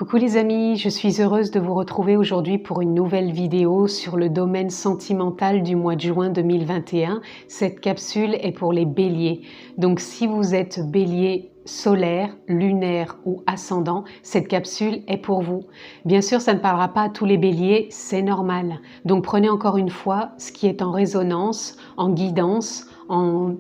Coucou les amis, je suis heureuse de vous retrouver aujourd'hui pour une nouvelle vidéo sur le domaine sentimental du mois de juin 2021. Cette capsule est pour les béliers. Donc si vous êtes bélier solaire, lunaire ou ascendant, cette capsule est pour vous. Bien sûr, ça ne parlera pas à tous les béliers, c'est normal. Donc prenez encore une fois ce qui est en résonance, en guidance, en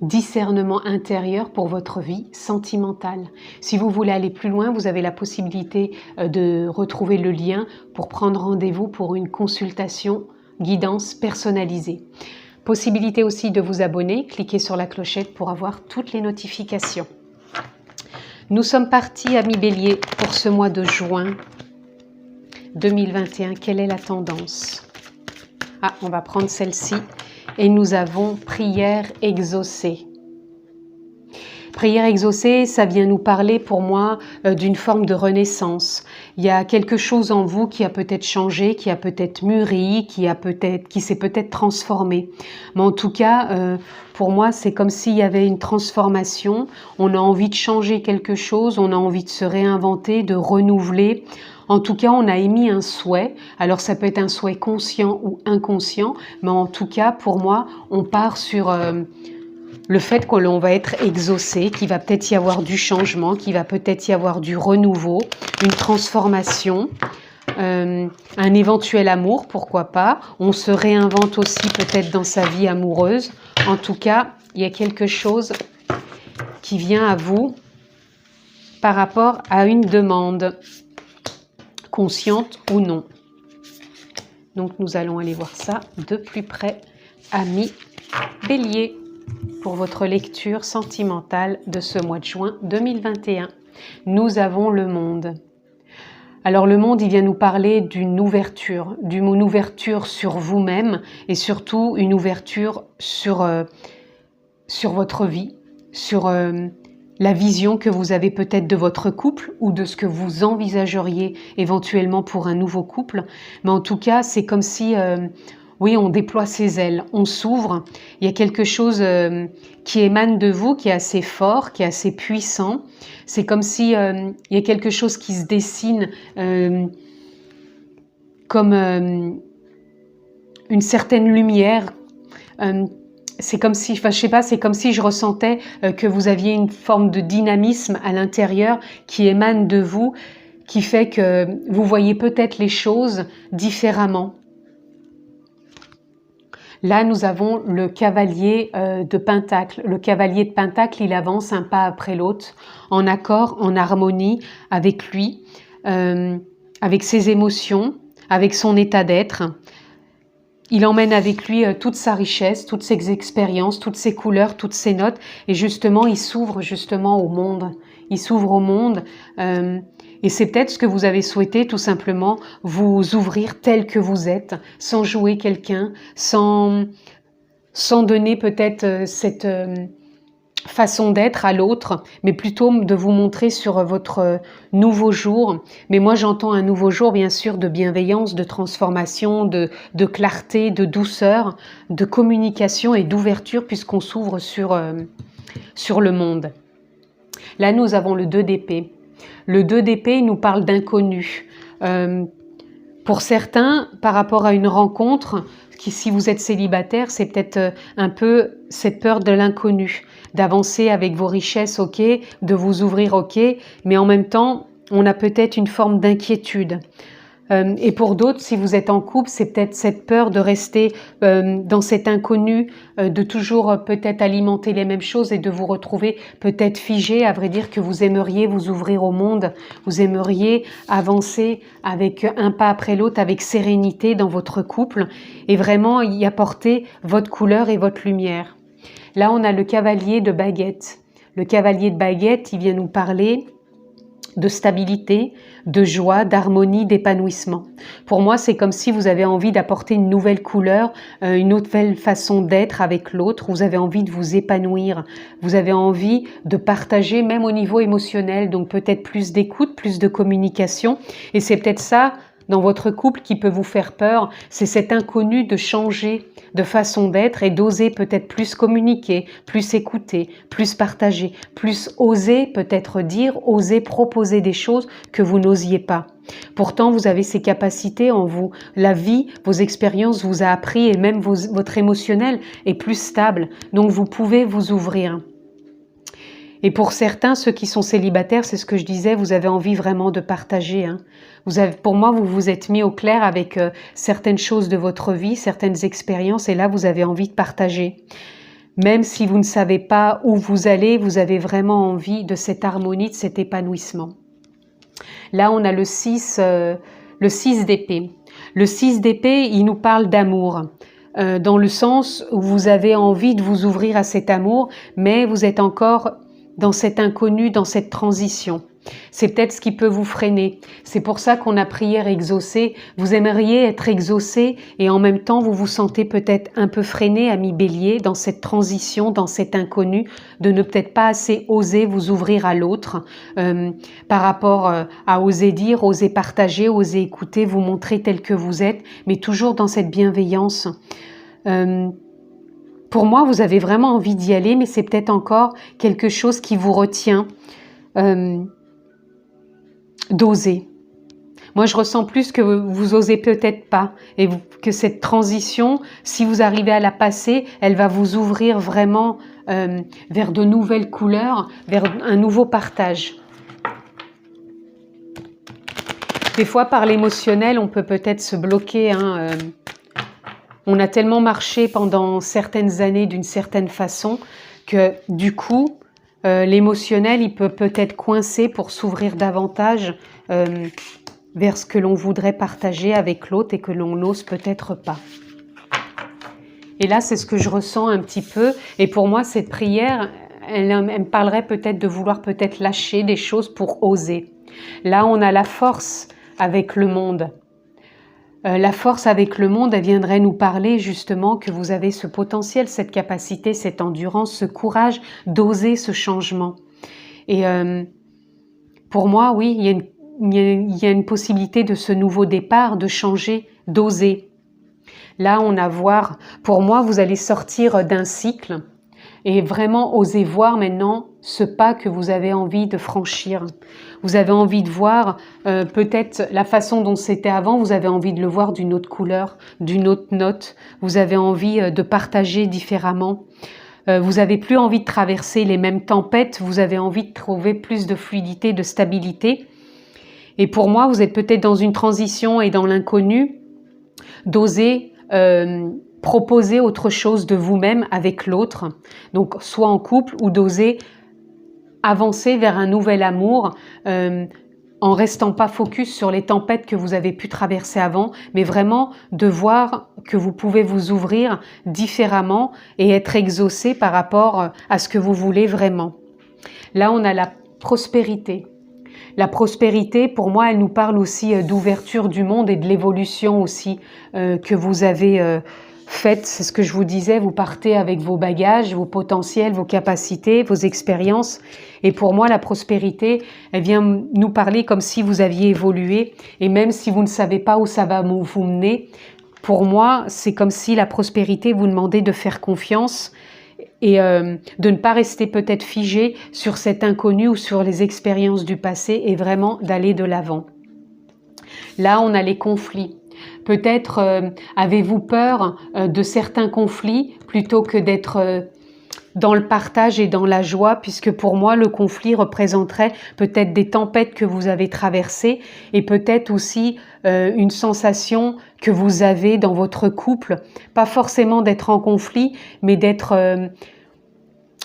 discernement intérieur pour votre vie sentimentale. Si vous voulez aller plus loin, vous avez la possibilité de retrouver le lien pour prendre rendez-vous pour une consultation guidance personnalisée. Possibilité aussi de vous abonner, cliquez sur la clochette pour avoir toutes les notifications. Nous sommes partis, amis béliers, pour ce mois de juin 2021. Quelle est la tendance? On va prendre celle-ci. Et nous avons prière exaucée. Prière exaucée, ça vient nous parler pour moi d'une forme de renaissance. Il y a quelque chose en vous qui a peut-être changé, qui a peut-être mûri, qui s'est peut-être transformé. Mais en tout cas, pour moi, c'est comme s'il y avait une transformation. On a envie de changer quelque chose, on a envie de se réinventer, de renouveler. En tout cas, on a émis un souhait. Alors, ça peut être un souhait conscient ou inconscient, mais en tout cas, pour moi, on part sur le fait que l'on va être exaucé, qu'il va peut-être y avoir du changement, qu'il va peut-être y avoir du renouveau, une transformation, un éventuel amour, pourquoi pas. On se réinvente aussi peut-être dans sa vie amoureuse. En tout cas, il y a quelque chose qui vient à vous par rapport à une demande, consciente ou non. Donc nous allons aller voir ça de plus près, amis béliers, pour votre lecture sentimentale de ce mois de juin 2021. Nous avons le monde. Alors le monde, il vient nous parler d'une ouverture sur vous-même et surtout une ouverture sur votre vie, sur la vision que vous avez peut-être de votre couple ou de ce que vous envisageriez éventuellement pour un nouveau couple. Mais en tout cas, c'est comme si, oui, on déploie ses ailes, on s'ouvre. Il y a quelque chose qui émane de vous, qui est assez fort, qui est assez puissant. C'est comme si il y a quelque chose qui se dessine comme une certaine lumière. C'est comme si, je sais pas, c'est comme si je ressentais que vous aviez une forme de dynamisme à l'intérieur qui émane de vous, qui fait que vous voyez peut-être les choses différemment. Là, nous avons le cavalier de Pentacle. Le cavalier de Pentacle, il avance un pas après l'autre, en accord, en harmonie avec lui, avec ses émotions, avec son état d'être. Il emmène avec lui toute sa richesse, toutes ses expériences, toutes ses couleurs, toutes ses notes. Et justement, il s'ouvre justement au monde. Il s'ouvre au monde. Et c'est peut-être ce que vous avez souhaité, tout simplement, vous ouvrir tel que vous êtes, sans jouer quelqu'un, sans donner peut-être cette façon d'être à l'autre, mais plutôt de vous montrer sur votre nouveau jour. Mais moi, j'entends un nouveau jour, bien sûr, de bienveillance, de transformation, de clarté, de douceur, de communication et d'ouverture, puisqu'on s'ouvre sur le monde. Là, nous avons le 2 d'épée. Le 2 d'épée nous parle d'inconnu. Pour certains, par rapport à une rencontre, si vous êtes célibataire, c'est peut-être un peu cette peur de l'inconnu, d'avancer avec vos richesses, ok, de vous ouvrir, ok, mais en même temps, on a peut-être une forme d'inquiétude. Et pour d'autres, si vous êtes en couple, c'est peut-être cette peur de rester dans cet inconnu, de toujours peut-être alimenter les mêmes choses et de vous retrouver peut-être figé, à vrai dire que vous aimeriez vous ouvrir au monde, vous aimeriez avancer avec un pas après l'autre, avec sérénité dans votre couple et vraiment y apporter votre couleur et votre lumière. Là, on a le cavalier de baguette. Le cavalier de baguette, il vient nous parler de stabilité, de joie, d'harmonie, d'épanouissement. Pour moi, c'est comme si vous avez envie d'apporter une nouvelle couleur, une nouvelle façon d'être avec l'autre. Vous avez envie de vous épanouir. Vous avez envie de partager, même au niveau émotionnel. Donc peut-être plus d'écoute, plus de communication. Et c'est peut-être ça dans votre couple qui peut vous faire peur, c'est cet inconnu de changer de façon d'être et d'oser peut-être plus communiquer, plus écouter, plus partager, plus oser peut-être dire, oser proposer des choses que vous n'osiez pas. Pourtant, vous avez ces capacités en vous. La vie, vos expériences vous a appris et même votre émotionnel est plus stable. Donc, vous pouvez vous ouvrir. Et pour certains, ceux qui sont célibataires, c'est ce que je disais, vous avez envie vraiment de partager. Pour moi, vous vous êtes mis au clair avec certaines choses de votre vie, certaines expériences, et là, vous avez envie de partager. Même si vous ne savez pas où vous allez, vous avez vraiment envie de cette harmonie, de cet épanouissement. Là, on a le 6 d'épée. Le 6 d'épée, il nous parle d'amour. Dans le sens où vous avez envie de vous ouvrir à cet amour, mais vous êtes encore dans cet inconnu, dans cette transition. C'est peut-être ce qui peut vous freiner. C'est pour ça qu'on a prière exaucée. Vous aimeriez être exaucé et en même temps, vous vous sentez peut-être un peu freiné, ami Bélier, dans cette transition, dans cet inconnu, de ne peut-être pas assez oser vous ouvrir à l'autre par rapport à oser dire, oser partager, oser écouter, vous montrer tel que vous êtes, mais toujours dans cette bienveillance. Pour moi, vous avez vraiment envie d'y aller, mais c'est peut-être encore quelque chose qui vous retient d'oser. Moi, je ressens plus que vous osez peut-être pas et que cette transition, si vous arrivez à la passer, elle va vous ouvrir vraiment vers de nouvelles couleurs, vers un nouveau partage. Des fois, par l'émotionnel, on peut peut-être se bloquer. On a tellement marché pendant certaines années d'une certaine façon que du coup, l'émotionnel, il peut peut-être coincer pour s'ouvrir davantage vers ce que l'on voudrait partager avec l'autre et que l'on n'ose peut-être pas. Et là, c'est ce que je ressens un petit peu. Et pour moi, cette prière, elle me parlerait peut-être de vouloir peut-être lâcher des choses pour oser. Là, on a la force avec le monde. La force avec le monde, elle viendrait nous parler justement que vous avez ce potentiel, cette capacité, cette endurance, ce courage d'oser ce changement. Et pour moi, oui, il y a une possibilité de ce nouveau départ, de changer, d'oser. Là, on a voir, pour moi, vous allez sortir d'un cycle et vraiment oser voir maintenant ce pas que vous avez envie de franchir. Vous avez envie de voir peut-être la façon dont c'était avant, vous avez envie de le voir d'une autre couleur, d'une autre note. Vous avez envie de partager différemment. Vous n'avez plus envie de traverser les mêmes tempêtes, vous avez envie de trouver plus de fluidité, de stabilité. Et pour moi, vous êtes peut-être dans une transition et dans l'inconnu, d'oser proposer autre chose de vous-même avec l'autre, donc soit en couple ou d'oser avancer vers un nouvel amour en restant pas focus sur les tempêtes que vous avez pu traverser avant, mais vraiment de voir que vous pouvez vous ouvrir différemment et être exaucé par rapport à ce que vous voulez vraiment. Là, on a la prospérité. La prospérité, pour moi, elle nous parle aussi d'ouverture du monde et de l'évolution aussi que vous avez faite. C'est ce que je vous disais, vous partez avec vos bagages, vos potentiels, vos capacités, vos expériences. Et pour moi, la prospérité, elle vient nous parler comme si vous aviez évolué. Et même si vous ne savez pas où ça va vous mener, pour moi, c'est comme si la prospérité vous demandait de faire confiance et de ne pas rester peut-être figé sur cet inconnu ou sur les expériences du passé et vraiment d'aller de l'avant. Là, on a les conflits. Peut-être avez-vous peur de certains conflits plutôt que d'être dans le partage et dans la joie, puisque pour moi, le conflit représenterait peut-être des tempêtes que vous avez traversées et peut-être aussi une sensation que vous avez dans votre couple, pas forcément d'être en conflit, mais d'être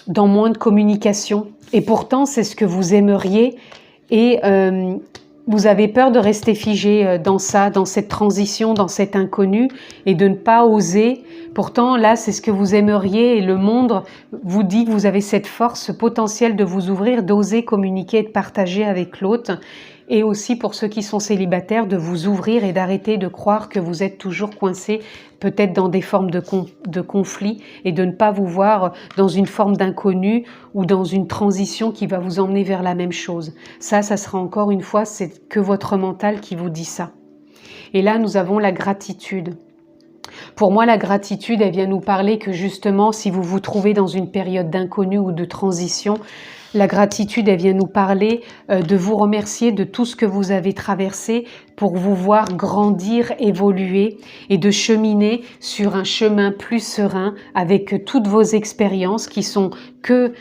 dans moins de communication. Et pourtant, c'est ce que vous aimeriez et vous avez peur de rester figé dans ça, dans cette transition, dans cet inconnu et de ne pas oser. Pourtant, là, c'est ce que vous aimeriez et le monde vous dit que vous avez cette force, ce potentiel de vous ouvrir, d'oser communiquer et de partager avec l'autre. Et aussi pour ceux qui sont célibataires, de vous ouvrir et d'arrêter de croire que vous êtes toujours coincé peut-être dans des formes de conflit et de ne pas vous voir dans une forme d'inconnu ou dans une transition qui va vous emmener vers la même chose. Ça sera encore une fois, c'est que votre mental qui vous dit ça. Et là, nous avons la gratitude. Pour moi, la gratitude, elle vient nous parler que justement, si vous vous trouvez dans une période d'inconnu ou de transition, la gratitude, elle vient nous parler de vous remercier de tout ce que vous avez traversé pour vous voir grandir, évoluer et de cheminer sur un chemin plus serein avec toutes vos expériences qui sont que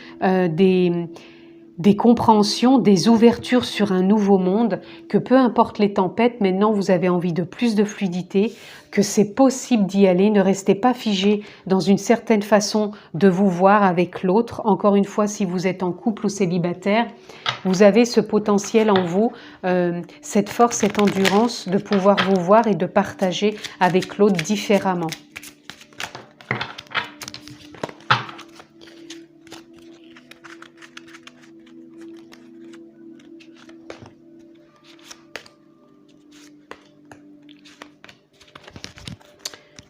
des compréhensions, des ouvertures sur un nouveau monde, que peu importe les tempêtes, maintenant vous avez envie de plus de fluidité, que c'est possible d'y aller, ne restez pas figé dans une certaine façon de vous voir avec l'autre. Encore une fois, si vous êtes en couple ou célibataire, vous avez ce potentiel en vous, cette force, cette endurance de pouvoir vous voir et de partager avec l'autre différemment.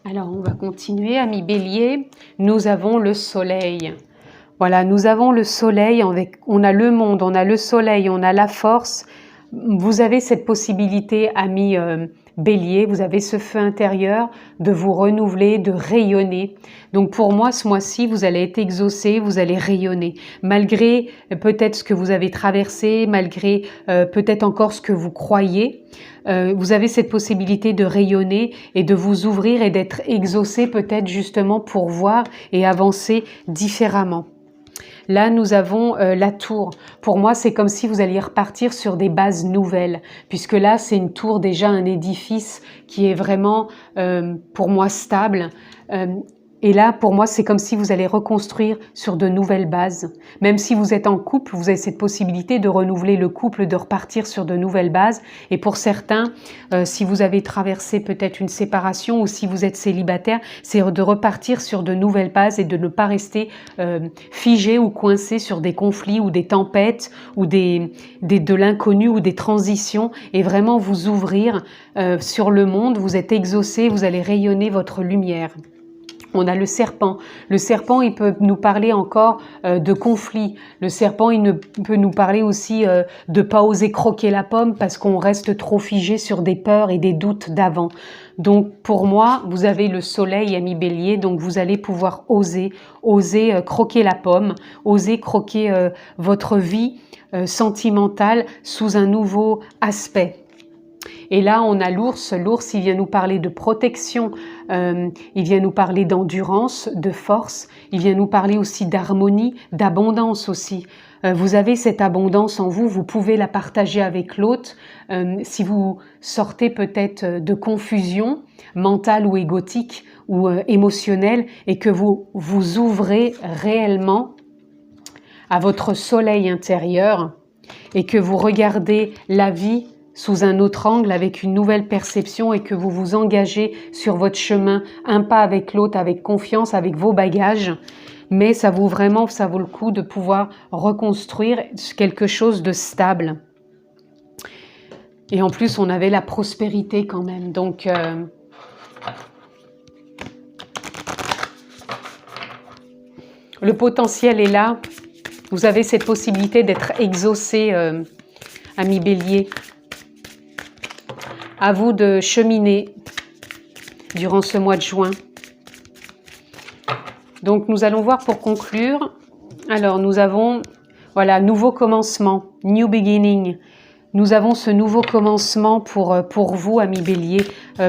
Alors, on va continuer, amis Bélier. Nous avons le soleil. Voilà, nous avons le soleil, on a le monde, on a le soleil, on a la force. Vous avez cette possibilité, amis Bélier, vous avez ce feu intérieur de vous renouveler, de rayonner. Donc pour moi, ce mois-ci, vous allez être exaucé, vous allez rayonner. Malgré peut-être ce que vous avez traversé, malgré peut-être encore ce que vous croyez, vous avez cette possibilité de rayonner et de vous ouvrir et d'être exaucé peut-être justement pour voir et avancer différemment. Là, nous avons la tour. Pour moi, c'est comme si vous alliez repartir sur des bases nouvelles, puisque là, c'est une tour, déjà un édifice qui est vraiment, pour moi, stable. Et là, pour moi, c'est comme si vous allez reconstruire sur de nouvelles bases. Même si vous êtes en couple, vous avez cette possibilité de renouveler le couple, de repartir sur de nouvelles bases. Et pour certains, si vous avez traversé peut-être une séparation ou si vous êtes célibataire, c'est de repartir sur de nouvelles bases et de ne pas rester figé ou coincé sur des conflits ou des tempêtes ou de l'inconnu ou des transitions et vraiment vous ouvrir sur le monde. Vous êtes exaucé, vous allez rayonner votre lumière. On a le serpent. Le serpent, il peut nous parler encore de conflits. Le serpent, peut nous parler aussi de pas oser croquer la pomme parce qu'on reste trop figé sur des peurs et des doutes d'avant. Donc pour moi, vous avez le soleil, ami Bélier, donc vous allez pouvoir oser croquer la pomme, oser croquer votre vie sentimentale sous un nouveau aspect. Et là, on a l'ours. L'ours, il vient nous parler de protection, il vient nous parler d'endurance, de force, il vient nous parler aussi d'harmonie, d'abondance aussi. Vous avez cette abondance en vous, vous pouvez la partager avec l'autre. Si vous sortez peut-être de confusion mentale ou égotique ou émotionnelle et que vous vous ouvrez réellement à votre soleil intérieur et que vous regardez la vie sous un autre angle, avec une nouvelle perception et que vous vous engagez sur votre chemin, un pas avec l'autre, avec confiance, avec vos bagages. Mais ça vaut le coup de pouvoir reconstruire quelque chose de stable. Et en plus, on avait la prospérité quand même. Donc, le potentiel est là. Vous avez cette possibilité d'être exaucé, ami Bélier. À vous de cheminer durant ce mois de juin. Donc, nous allons voir pour conclure. Alors, nous avons, voilà, nouveau commencement, new beginning. Nous avons ce nouveau commencement pour vous, amis Bélier.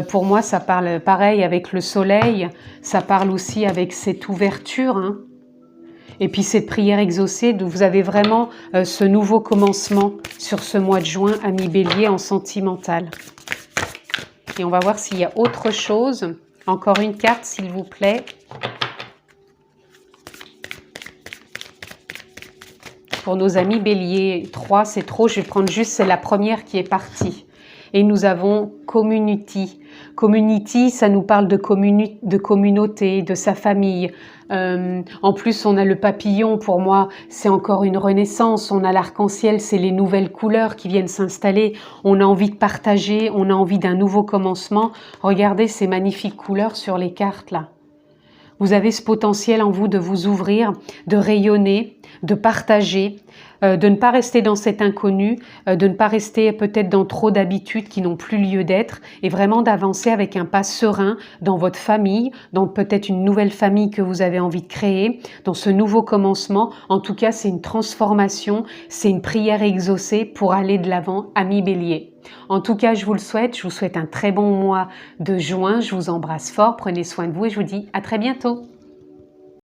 Pour moi, ça parle pareil avec le soleil. Ça parle aussi avec cette ouverture, hein. Et puis cette prière exaucée, vous avez vraiment ce nouveau commencement sur ce mois de juin, amis Bélier, en sentimental. Et on va voir s'il y a autre chose. Encore une carte, s'il vous plaît. Pour nos amis Bélier, 3, c'est trop. Je vais prendre juste la première qui est partie. Et nous avons Community. Community, ça nous parle de communauté, de sa famille. En plus, on a le papillon. Pour moi, c'est encore une renaissance. On a l'arc-en-ciel, c'est les nouvelles couleurs qui viennent s'installer. On a envie de partager, on a envie d'un nouveau commencement. Regardez ces magnifiques couleurs sur les cartes là. Vous avez ce potentiel en vous de vous ouvrir, de rayonner, de partager, de ne pas rester dans cet inconnu, de ne pas rester peut-être dans trop d'habitudes qui n'ont plus lieu d'être et vraiment d'avancer avec un pas serein dans votre famille, dans peut-être une nouvelle famille que vous avez envie de créer, dans ce nouveau commencement. En tout cas, c'est une transformation, c'est une prière exaucée pour aller de l'avant, amis Bélier. En tout cas, je vous souhaite un très bon mois de juin. Je vous embrasse fort, prenez soin de vous et je vous dis à très bientôt.